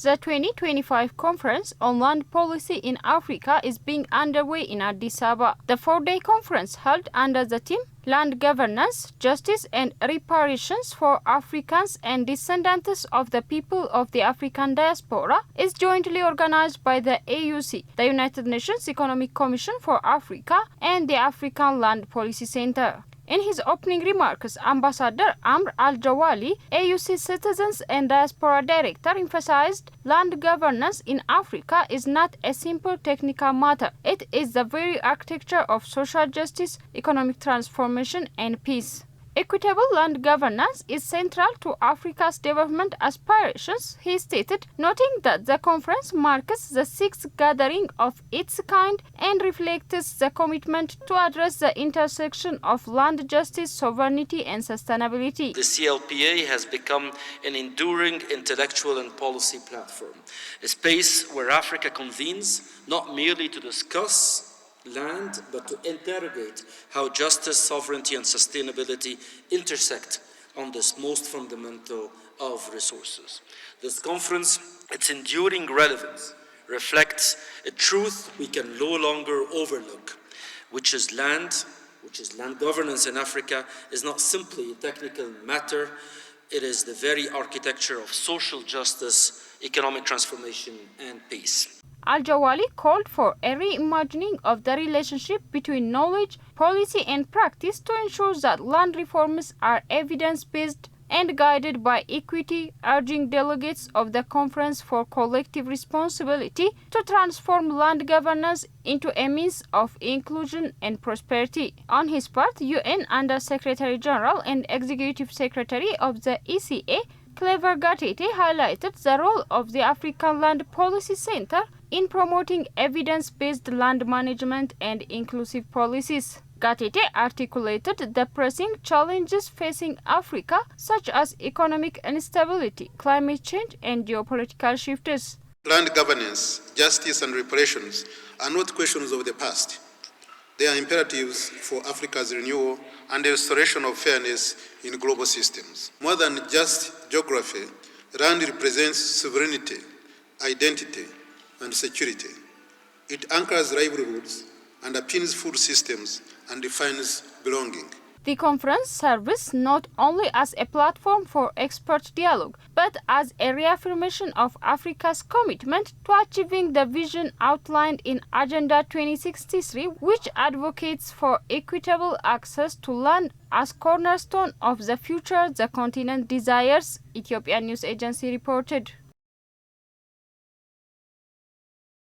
The 2025 Conference on Land Policy in Africa is being underway in Addis Ababa. The four-day conference, held under the theme Land Governance, Justice and Reparations for Africans and Descendants of the People of the African Diaspora, is jointly organized by the AUC, the United Nations Economic Commission for Africa, and the African Land Policy Center. In his opening remarks, Ambassador Amr Al-Jawali, AUC Citizens and Diaspora Director, emphasized land governance in Africa is not a simple technical matter. It is the very architecture of social justice, economic transformation, and peace. Equitable land governance is central to Africa's development aspirations, he stated, noting that the conference marks the sixth gathering of its kind and reflects the commitment to address the intersection of land justice, sovereignty, and sustainability. The CLPA has become an enduring intellectual and policy platform, a space where Africa convenes not merely to discuss land, but to interrogate how justice, sovereignty, and sustainability intersect on this most fundamental of resources. This conference, its enduring relevance, reflects a truth we can no longer overlook, which is land governance in Africa is not simply a technical matter, it is the very architecture of social justice, economic transformation, and peace. Al-Jawali called for a reimagining of the relationship between knowledge, policy, and practice to ensure that land reforms are evidence-based and guided by equity, urging delegates of the Conference for Collective Responsibility to transform land governance into a means of inclusion and prosperity. On his part, UN Under-Secretary General and Executive Secretary of the ECA, Clever Gatete, highlighted the role of the African Land Policy Center in promoting evidence-based land management and inclusive policies. Gatete articulated the pressing challenges facing Africa, such as economic instability, climate change, and geopolitical shifts. Land governance, justice, and reparations are not questions of the past. They are imperatives for Africa's renewal and the restoration of fairness in global systems. More than just geography, land represents sovereignty, identity, and security. It anchors livelihoods, underpins food systems, and defines belonging. The conference serves not only as a platform for expert dialogue, but as a reaffirmation of Africa's commitment to achieving the vision outlined in Agenda 2063, which advocates for equitable access to land as cornerstone of the future the continent desires, Ethiopian news agency reported.